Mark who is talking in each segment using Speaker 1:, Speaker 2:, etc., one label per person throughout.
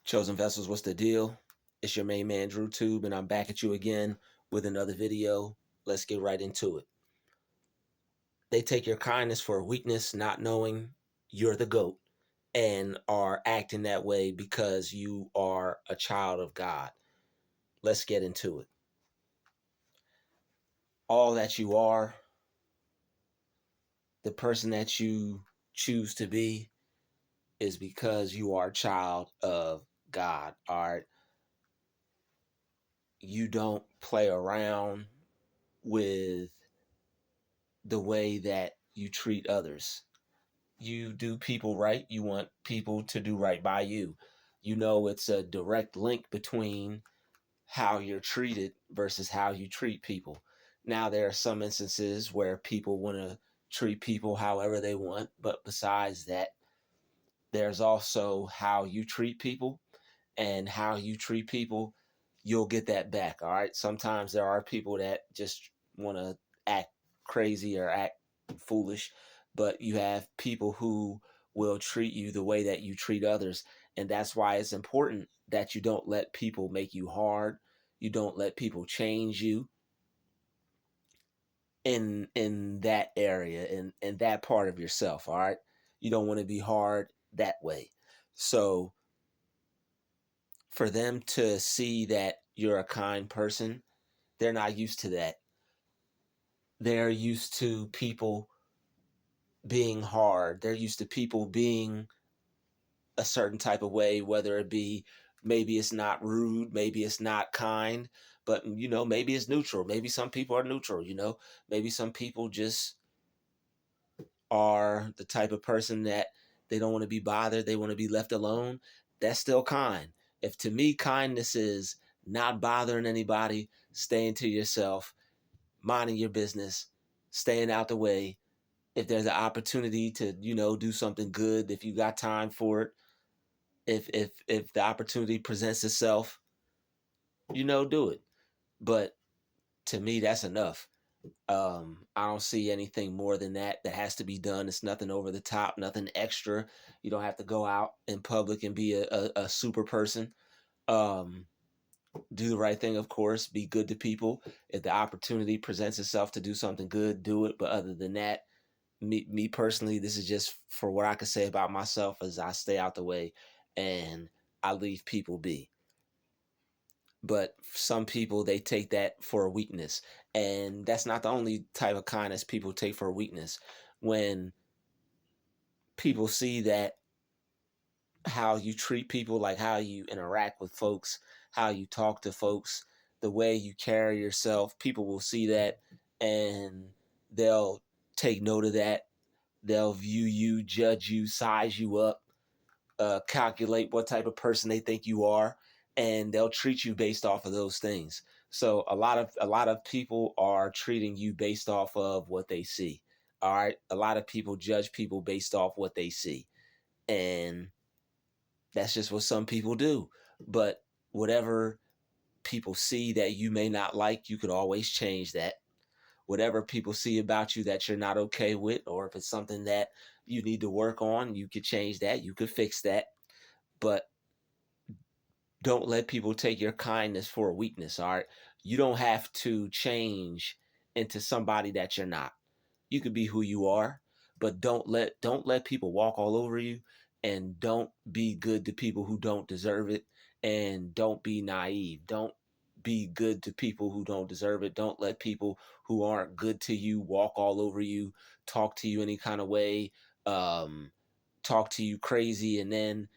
Speaker 1: Chosen Vessels, what's the deal? It's your main man, Druuill, and I'm back at you again with another video. Let's get right into it. They take your kindness for weakness, not knowing you're the GOAT, and are acting that way because you are a child of God. Let's get into it. All that you are, the person that you choose to be, is because you are a child of God. All right. You don't play around with the way that you treat others. You do people right. You want people to do right by you. You know, it's a direct link between how you're treated versus how you treat people. Now, there are some instances where people want to treat people however they want, but besides that, there's also how you treat people, and how you treat people, you'll get that back. All right. Sometimes there are people that just want to act crazy or act foolish, but you have people who will treat you the way that you treat others. And that's why it's important that you don't let people make you hard. You don't let people change you in that area, in that part of yourself. All right. You don't want to be hard that way. So for them to see that you're a kind person, they're not used to that. They're used to people being hard. They're used to people being a certain type of way, whether it be maybe it's not rude, maybe it's not kind, but maybe it's neutral. Maybe some people are neutral, maybe some people just are the type of person that they don't want to be bothered, they want to be left alone. That's still kind. If to me, kindness is not bothering anybody, staying to yourself, minding your business, staying out the way. If there's an opportunity to, do something good, if you got time for it, if the opportunity presents itself, do it. But to me, that's enough. I don't see anything more than that has to be done. It's nothing over the top, nothing extra. You don't have to go out in public and be a super person. Um, do the right thing, of course. Be good to people. If the opportunity presents itself to do something good, do it. But other than that, me personally, this is just for what I can say about myself, as I stay out the way and I leave people be. But some people, they take that for a weakness, and that's not the only type of kindness people take for a weakness. When people see that how you treat people, like how you interact with folks, how you talk to folks, the way you carry yourself, people will see that, and they'll take note of that. They'll view you, judge you, size you up, calculate what type of person they think you are, and they'll treat you based off of those things. So a lot of people are treating you based off of what they see. All right, a lot of people judge people based off what they see, and that's just what some people do. But whatever people see that you may not like, you could always change that. Whatever people see about you that you're not okay with, or if it's something that you need to work on, you could change that, you could fix that. But don't let people take your kindness for a weakness. All right. You don't have to change into somebody that you're not. You could be who you are, but don't let people walk all over you, and don't be good to people who don't deserve it, and don't be naive. Don't be good to people who don't deserve it. Don't let people who aren't good to you walk all over you, talk to you any kind of way, um, talk to you crazy, and then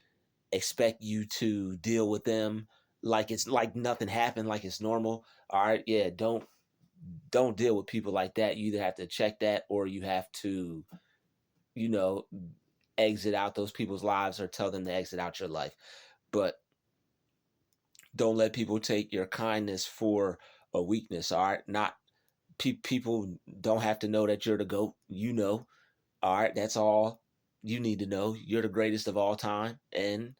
Speaker 1: expect you to deal with them like it's like nothing happened, like it's normal. All right, yeah, don't deal with people like that. You either have to check that, or you have to, you know, exit out those people's lives, or tell them to exit out your life. But don't let people take your kindness for a weakness. All right, not people don't have to know that you're the GOAT. All right, that's all you need to know. You're the greatest of all time, and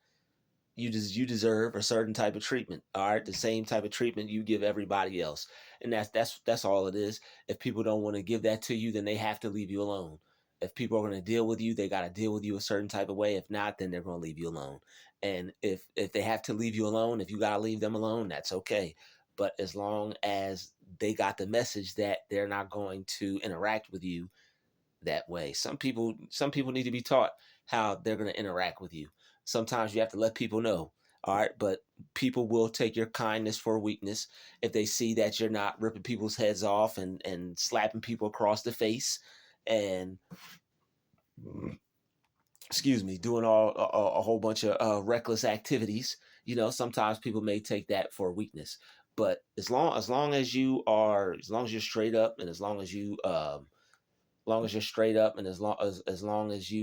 Speaker 1: you deserve a certain type of treatment. All right, the same type of treatment you give everybody else, and that's all it is. If people don't want to give that to you, then they have to leave you alone. if people are going to deal with you, they got to deal with you a certain type of way. If not, then they're going to leave you alone. And if they have to leave you alone, if you got to leave them alone, that's okay. But as long as they got the message that they're not going to interact with you that way. Some people need to be taught how they're going to interact with you. Sometimes you have to let people know. All right, but people will take your kindness for weakness if they see that you're not ripping people's heads off and slapping people across the face and excuse me, doing a whole bunch of reckless activities. Sometimes people may take that for weakness. But as long as you're straight up, and as long as you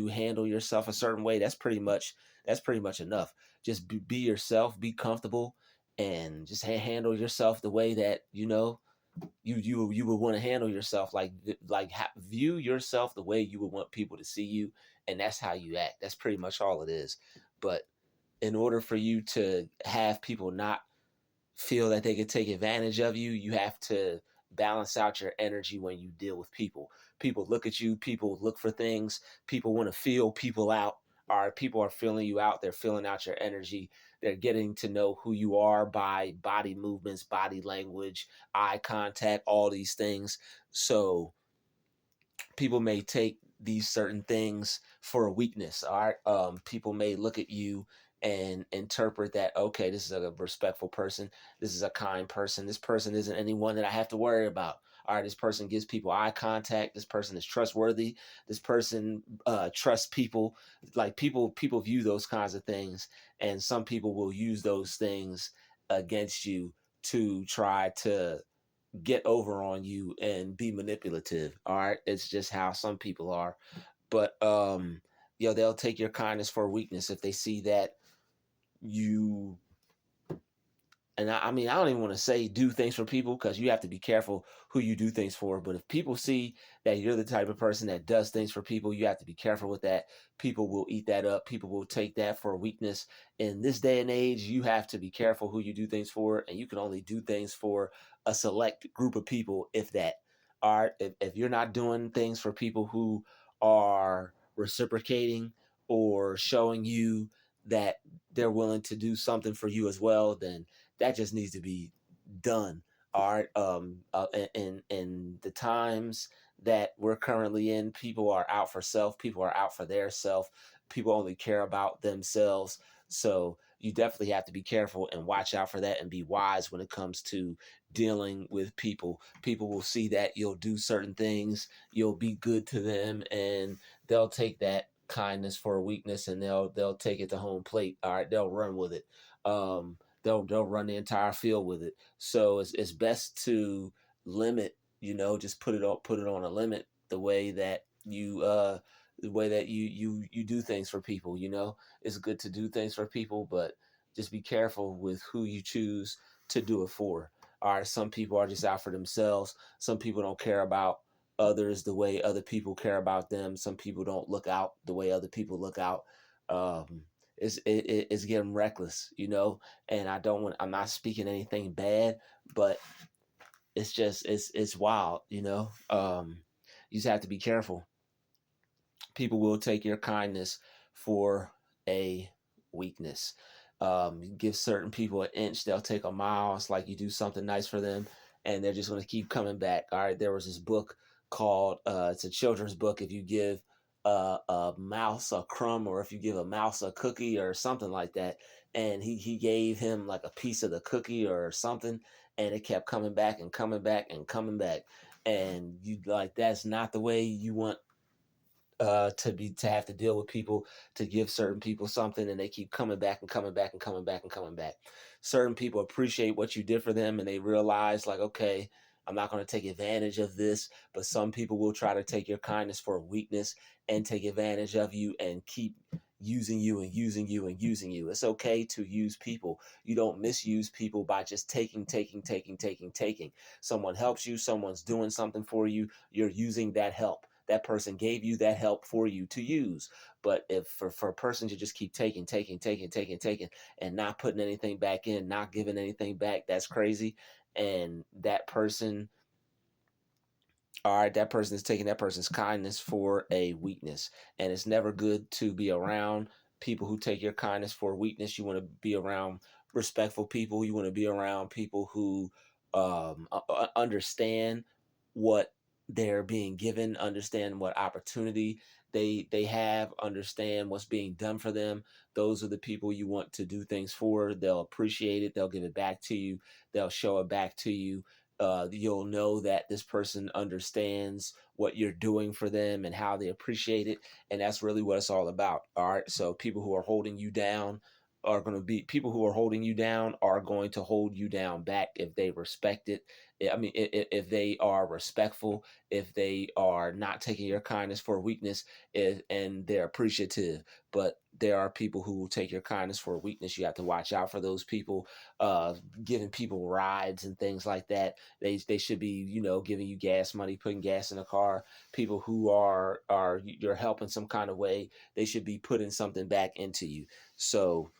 Speaker 1: handle yourself a certain way, that's pretty much enough. Just be yourself, be comfortable, and just handle yourself the way that you would want to handle yourself, view yourself the way you would want people to see you, and that's how you act. That's pretty much all it is. But in order for you to have people not feel that they could take advantage of you, you have to balance out your energy when you deal with people. People look at you, people look for things, people want to feel people out. All right, people are feeling you out, they're feeling out your energy. They're getting to know who you are by body movements, body language, eye contact, all these things. So people may take these certain things for a weakness. All right. People may look at you and interpret that, okay, this is a respectful person. This is a kind person. This person isn't anyone that I have to worry about. All right. This person gives people eye contact. This person is trustworthy. This person trusts people. Like people view those kinds of things. And some people will use those things against you to try to get over on you and be manipulative. All right. It's just how some people are. But they'll take your kindness for weakness if they see that you and I mean, I don't even want to say do things for people, because you have to be careful who you do things for. But if people see that you're the type of person that does things for people, you have to be careful with that. People will eat that up. People will take that for a weakness. In this day and age, you have to be careful who you do things for. And you can only do things for a select group of people, if that. All right. If you're not doing things for people who are reciprocating or showing you that they're willing to do something for you as well, then that just needs to be done. All right. In the times that we're currently in, people are out for self. People are out for their self. People only care about themselves. So you definitely have to be careful and watch out for that and be wise when it comes to dealing with people. People will see that you'll do certain things, you'll be good to them, and they'll take that kindness for a weakness, and they'll take it to home plate. All right, they'll run with it. They'll run the entire field with it. So it's best to limit, just put it on a limit, the way that you do things for people. It's good to do things for people, but just be careful with who you choose to do it for. All right, some people are just out for themselves. Some people don't care about others the way other people care about them. Some people don't look out the way other people look out. Um, it's getting reckless, and I'm not speaking anything bad, but it's wild. You just have to be careful. People will take your kindness for a weakness. You give certain people an inch, they'll take a mile. It's like you do something nice for them, and they're just going to keep coming back. All right, there was this book called it's a children's book. If you give a mouse a crumb, or if you give a mouse a cookie or something like that, and he gave him like a piece of the cookie or something, and it kept coming back and coming back and coming back, and you like that's not the way you want to have to deal with people, to give certain people something and they keep coming back and coming back and coming back and coming back. Certain people appreciate what you did for them and they realize, like, okay, I'm not going to take advantage of this. But some people will try to take your kindness for a weakness and take advantage of you and keep using you and using you and using you. It's okay to use people. You don't misuse people by just taking. Someone helps you, someone's doing something for you, you're using that help. That person gave you that help for you to use. But if for a person to just keep taking, and not putting anything back in, not giving anything back, that's crazy. And that person All right, that person is taking that person's kindness for a weakness. And it's never good to be around people who take your kindness for a weakness. You want to be around respectful people. You want to be around people who understand what they're being given, understand what opportunity they have, understand what's being done for them. Those are the people you want to do things for. They'll appreciate it. They'll give it back to you. They'll show it back to you. You'll know that this person understands what you're doing for them and how they appreciate it. And that's really what it's all about. All right. So people who are holding you down are going to be people who are holding you down are going to hold you down back if they respect it. I mean, if they are respectful, if they are not taking your kindness for weakness, and they're appreciative. But there are people who will take your kindness for weakness. You have to watch out for those people, giving people rides and things like that. They should be, giving you gas money, putting gas in a car. People who are you're helping some kind of way, they should be putting something back into you. So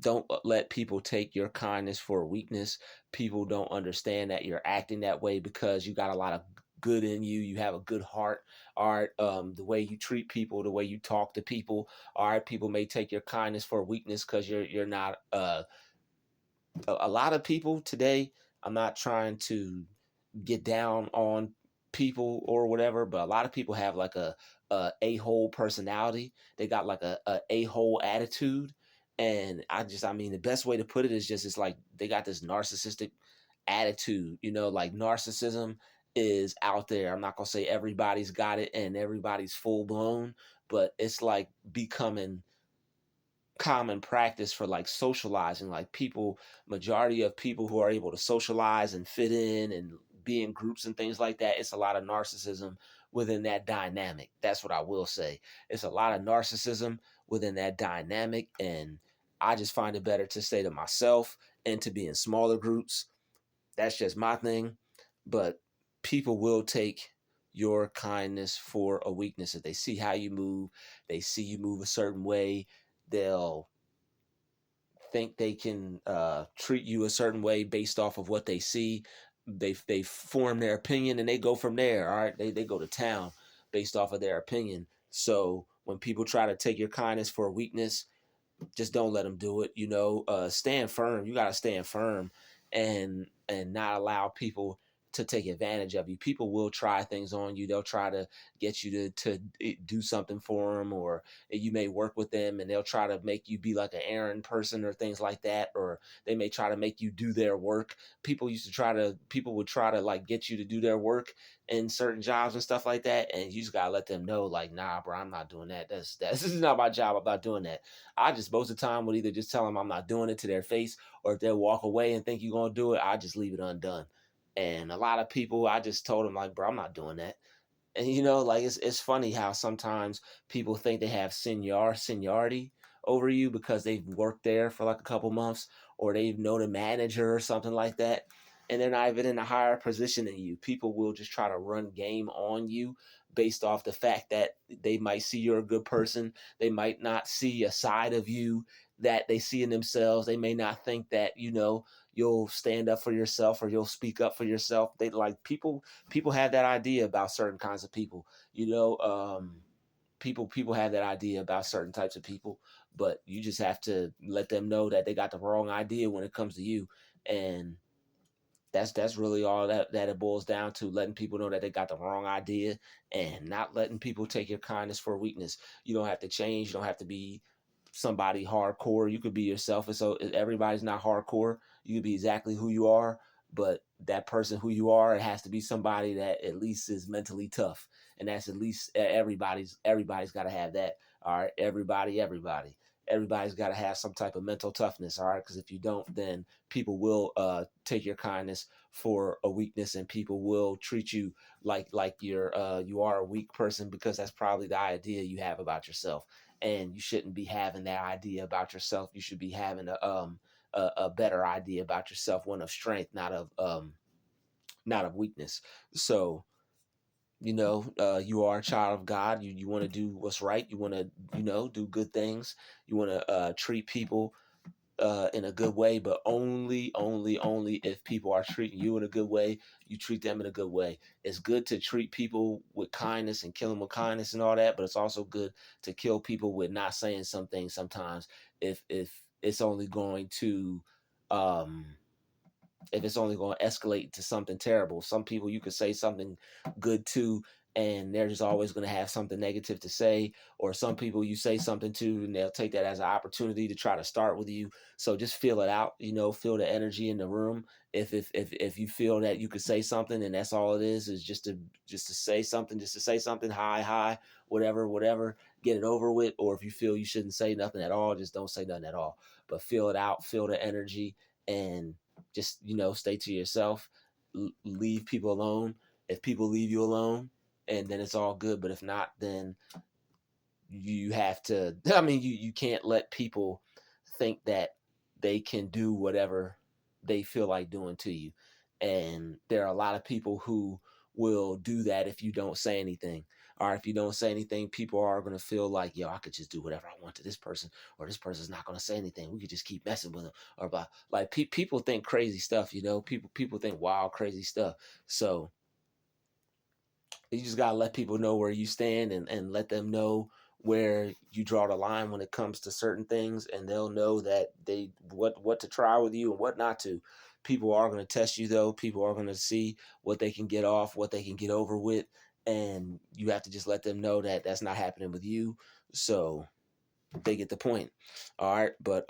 Speaker 1: don't let people take your kindness for weakness. People don't understand that you're acting that way because you got a lot of good in you. You have a good heart. All right. The way you treat people, the way you talk to people. All right. People may take your kindness for weakness because you're not a lot of people today. I'm not trying to get down on people or whatever, but a lot of people have like a hole personality. They got like a hole attitude. And I mean, the best way to put it is just, it's like they got this narcissistic attitude, like narcissism is out there. I'm not gonna say everybody's got it and everybody's full blown, but it's like becoming common practice for like socializing. Like people, majority of people who are able to socialize and fit in and be in groups and things like that, it's a lot of narcissism within that dynamic. That's what I will say. It's a lot of narcissism within that dynamic, and I just find it better to stay to myself and to be in smaller groups. That's just my thing. But people will take your kindness for a weakness. If they see how you move, they see you move a certain way, they'll think they can treat you a certain way based off of what they see. They form their opinion and they go from there. All right, they go to town based off of their opinion. So when people try to take your kindness for a weakness, just don't let them do it. Stand firm. You got to stand firm and not allow people to take advantage of you. People will try things on you. They'll try to get you to do something for them, or you may work with them and they'll try to make you be like an errand person or things like that, or they may try to make you do their work. People would try to like get you to do their work in certain jobs and stuff like that, and you just gotta let them know, like, nah, bro, I'm not doing that. This is not my job. I'm not doing that. I just most of the time would either just tell them I'm not doing it to their face, or if they walk away and think you're gonna do it, I just leave it undone. And a lot of people, I just told them like, bro, I'm not doing that. And like it's funny how sometimes people think they have seniority over you because they've worked there for like a couple months, or they know the manager or something like that, and they're not even in a higher position than you. People will just try to run game on you based off the fact that they might see you're a good person. They might not see a side of you that they see in themselves. They may not think that you'll stand up for yourself or you'll speak up for yourself. They like people have that idea about certain kinds of people. People have that idea about certain types of people, but you just have to let them know that they got the wrong idea when it comes to you. And that's really all that it boils down to, letting people know that they got the wrong idea and not letting people take your kindness for weakness. You don't have to change. You don't have to be somebody hardcore. You could be yourself. And so everybody's not hardcore. You can be exactly who you are, but that person who you are, it has to be somebody that at least is mentally tough. And that's at least everybody's got to have that. All right. Everybody's got to have some type of mental toughness. All right. Because if you don't, then people will take your kindness for a weakness, and people will treat you like you are a weak person, because that's probably the idea you have about yourself. And you shouldn't be having that idea about yourself. You should be having a better idea about yourself, one of strength, not of weakness. So you are a child of God. You want to do what's right. You want to do good things. You want to treat people in a good way, but only if people are treating you in a good way, you treat them in a good way. It's good to treat people with kindness and kill them with kindness and all that, but it's also good to kill people with not saying some things sometimes if it's only going to um if it's only going to escalate to something terrible. Some people you could say something good to, and they're just always going to have something negative to say. Or some people you say something to, and they'll take that as an opportunity to try to start with you. So just feel it out, feel the energy in the room. If you feel that you could say something, and that's all it is just to say something, hi, whatever, get it over with. Or if you feel you shouldn't say nothing at all, just don't say nothing at all. But feel it out, feel the energy, and just stay to yourself. Leave people alone. If people leave you alone, and then it's all good. But if not, then you have to, I mean, you can't let people think that they can do whatever they feel like doing to you. And there are a lot of people who will do that if you don't say anything. Or if you don't say anything, people are going to feel like, yo, I could just do whatever I want to this person, or this person's not going to say anything. We could just keep messing with them. Or about, like, people think crazy stuff, people think wild, crazy stuff. So you just gotta let people know where you stand, and let them know where you draw the line when it comes to certain things, and they'll know that what to try with you and what not to. People are gonna test you though. People are gonna see what they can get off, what they can get over with, and you have to just let them know that that's not happening with you. So they get the point. All right. But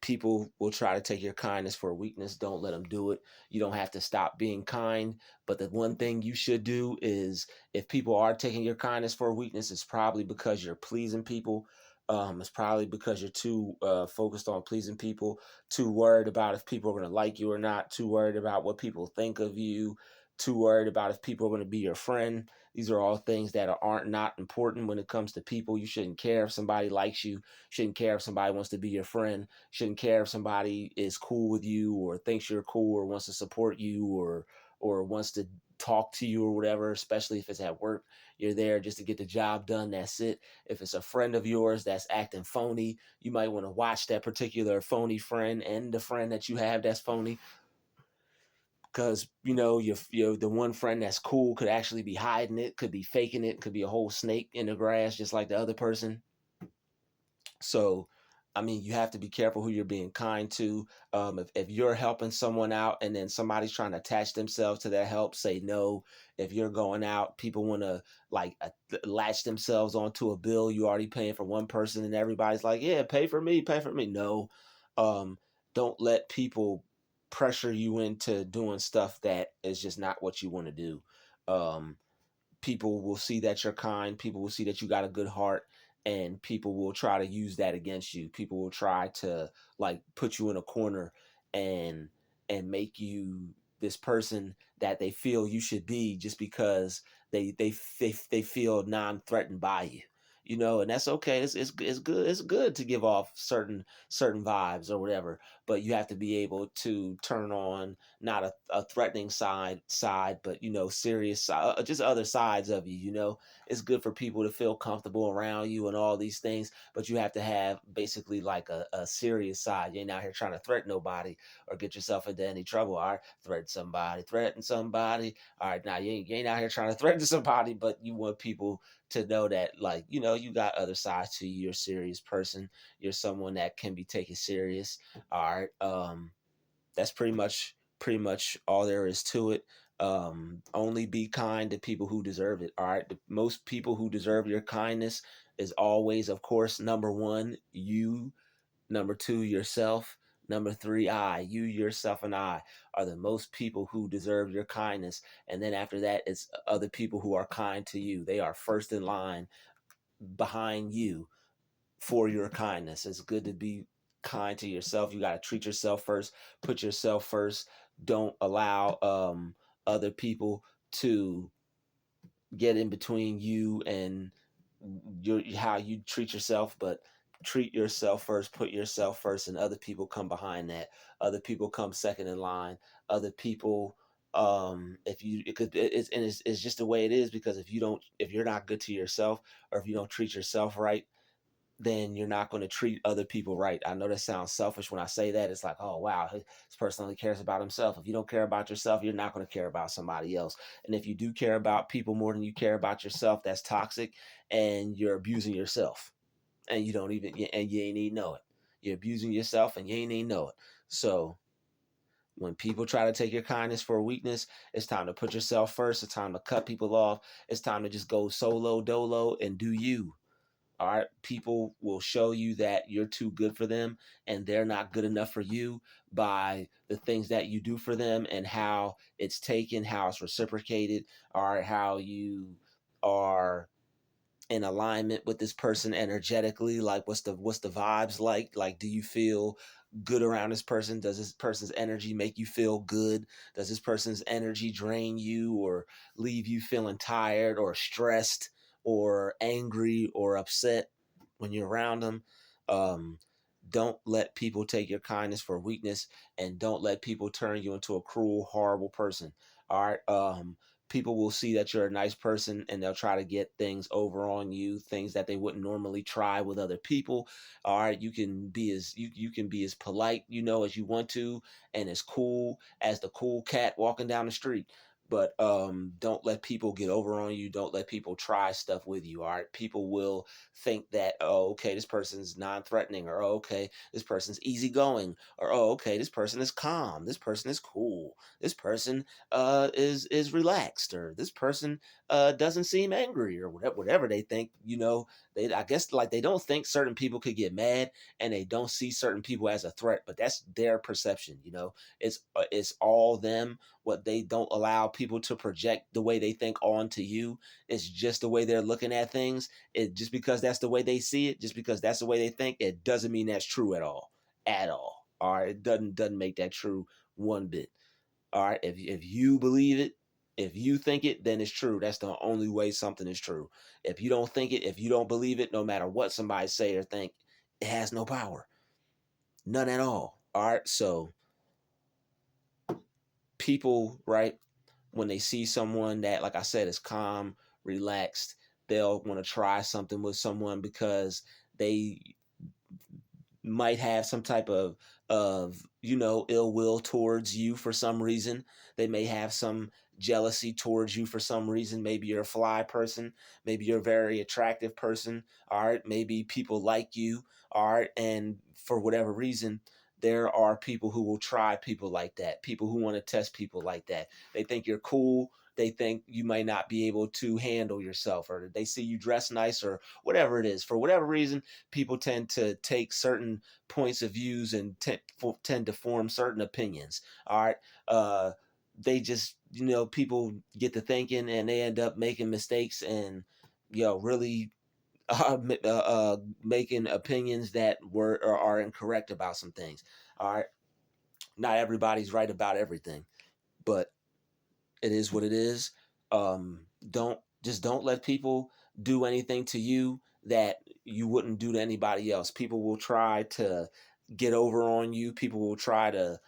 Speaker 1: people will try to take your kindness for a weakness. Don't let them do it. You don't have to stop being kind. But the one thing you should do is, if people are taking your kindness for a weakness, it's probably because you're pleasing people. It's probably because you're too focused on pleasing people, too worried about if people are going to like you or not, too worried about what people think of you, too worried about if people are going to be your friend. These are all things that aren't not important when it comes to people. You shouldn't care if somebody likes you. Shouldn't care if somebody wants to be your friend. Shouldn't care if somebody is cool with you, or thinks you're cool, or wants to support you, or wants to talk to you or whatever, especially if it's at work. You're there just to get the job done. That's it. If it's a friend of yours that's acting phony, you might want to watch that particular phony friend, and the friend that you have that's phony, because you're the one friend that's cool could actually be hiding it, could be faking it, could be a whole snake in the grass just like the other person. So, I mean, you have to be careful who you're being kind to. If you're helping someone out and then somebody's trying to attach themselves to that help, say no. If you're going out, people want to like latch themselves onto a bill you already paying for one person, and everybody's like, yeah, pay for me, pay for me. No, um, don't let people pressure you into doing stuff that is just not what you want to do. Um, People will see that you're kind, people will see that you got a good heart, and people will try to use that against you. People will try to like put you in a corner and make you this person that they feel you should be, just because they feel non-threatened by you. And that's okay. It's good to give off certain vibes or whatever, but you have to be able to turn on not a threatening side, but serious, just other sides of you. It's good for people to feel comfortable around you and all these things, but you have to have basically like a serious side. You ain't out here trying to threaten nobody or get yourself into any trouble. All right, threaten somebody. All right, now you ain't out here trying to threaten somebody, but you want people to know that, like, you got other sides to you. You're a serious person. You're someone that can be taken serious. All right. That's pretty much all there is to it. Only be kind to people who deserve it. All right. The most people who deserve your kindness is always, of course, number one, you, number two, yourself, number three, I. You, yourself, and I are the most people who deserve your kindness. And then after that, it's other people who are kind to you. They are first in line behind you for your kindness. It's good to be kind to yourself. You got to treat yourself first, put yourself first. Don't allow other people to get in between you and how you treat yourself, but treat yourself first, put yourself first, and other people come behind that. Other people come second in line. Other people, if you, it's just the way it is, because if you're not good to yourself, or if you don't treat yourself right, then you're not going to treat other people right. I know that sounds selfish when I say that. It's like, oh, wow, this person only cares about himself. If you don't care about yourself, you're not going to care about somebody else. And if you do care about people more than you care about yourself, that's toxic, and you're abusing yourself. And you don't even, and you ain't even know it. You're abusing yourself and you ain't even know it. So when people try to take your kindness for a weakness, it's time to put yourself first. It's time to cut people off. It's time to just go solo dolo and do you. All right. People will show you that you're too good for them and they're not good enough for you by the things that you do for them and how it's taken, how it's reciprocated, or how you are in alignment with this person energetically. Like what's the vibes like? Do you feel good around this person? Does this person's energy make you feel good? Does this person's energy drain you or leave you feeling tired or stressed or angry or upset when you're around them? um don't let people take your kindness for weakness, and don't let people turn you into a cruel, horrible person. All right. People will see that you're a nice person and they'll try to get things over on you, things that they wouldn't normally try with other people. All right, you can be as polite, as you want to, and as cool as the cool cat walking down the street. But don't let people get over on you. Don't let people try stuff with you. All right, people will think that, oh, okay, this person's non-threatening, or oh, okay, this person's easygoing, or oh, okay, this person is calm, this person is cool, this person is relaxed, or this person doesn't seem angry, or whatever they think. They, I guess, like, they don't think certain people could get mad, and they don't see certain people as a threat, but that's their perception. It's all them. What they don't allow people to project the way they think onto you. It's just the way they're looking at things. It just because that's the way they see it, just because that's the way they think, it doesn't mean that's true at all. At all. All right. It doesn't make that true one bit. All right. If you believe it, if you think it, then it's true. That's the only way something is true. If you don't think it, if you don't believe it, no matter what somebody say or think, it has no power. None at all. All right. So people, right, when they see someone that, like I said, is calm, relaxed, they'll want to try something with someone because they might have some type of ill will towards you for some reason. They may have some jealousy towards you for some reason. Maybe you're a fly person, maybe you're a very attractive person. All right, maybe people like you. All right, and for whatever reason, there are people who will try people like that, people who want to test people like that. They think you're cool, they think you might not be able to handle yourself, or they see you dress nice, or whatever it is. For whatever reason, people tend to take certain points of views and tend to form certain opinions. All right. They just, people get to thinking and they end up making mistakes and, really making opinions that were or are incorrect about some things. All right. Not everybody's right about everything, but it is what it is. Don't let people do anything to you that you wouldn't do to anybody else. People will try to get over on you. People will try to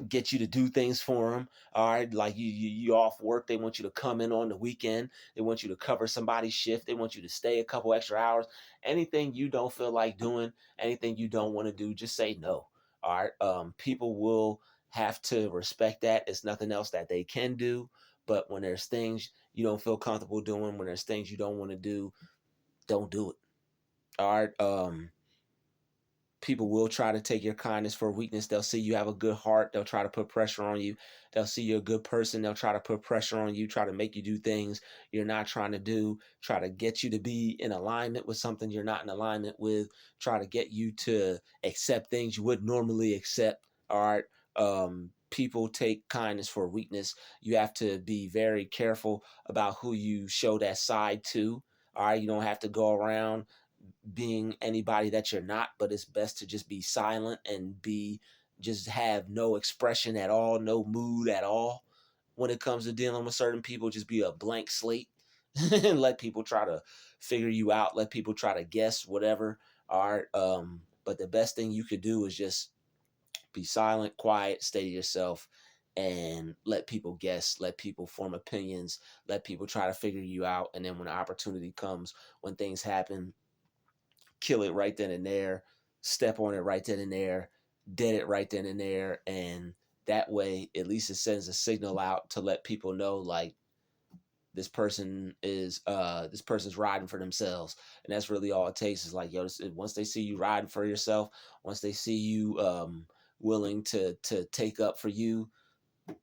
Speaker 1: get you to do things for them. All right, like you off work, they want you to come in on the weekend. They want you to cover somebody's shift. They want you to stay a couple extra hours. Anything you don't feel like doing, anything you don't want to do, just say no. All right. People will have to respect that. It's nothing else that they can do. But when there's things you don't feel comfortable doing, when there's things you don't want to do, don't do it. All right. People will try to take your kindness for weakness. They'll see you have a good heart. They'll try to put pressure on you. They'll see you're a good person. They'll try to put pressure on you, try to make you do things you're not trying to do, try to get you to be in alignment with something you're not in alignment with, try to get you to accept things you would normally accept. All right. People take kindness for weakness. You have to be very careful about who you show that side to. All right. You don't have to go around being anybody that you're not, but it's best to just be silent and just have no expression at all, no mood at all. When it comes to dealing with certain people, just be a blank slate and let people try to figure you out, let people try to guess whatever. All right. But the best thing you could do is just be silent, quiet, stay to yourself, and let people guess, let people form opinions, let people try to figure you out. And then when the opportunity comes, when things happen, kill it right then and there, step on it right then and there, dead it right then and there. And that way, at least it sends a signal out to let people know, like, this person's riding for themselves. And that's really all it takes, is like, yo, once they see you riding for yourself, once they see you willing to take up for you,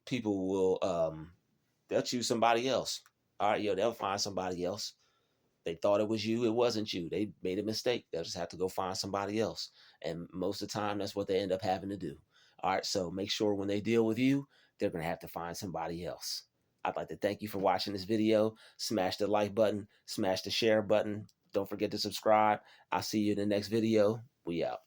Speaker 1: people will they'll choose somebody else. All right, yo, they'll find somebody else. They thought it was you, it wasn't you. They made a mistake. They'll just have to go find somebody else. And most of the time, that's what they end up having to do. All right, so make sure when they deal with you, they're going to have to find somebody else. I'd like to thank you for watching this video. Smash the like button, smash the share button. Don't forget to subscribe. I'll see you in the next video. We out.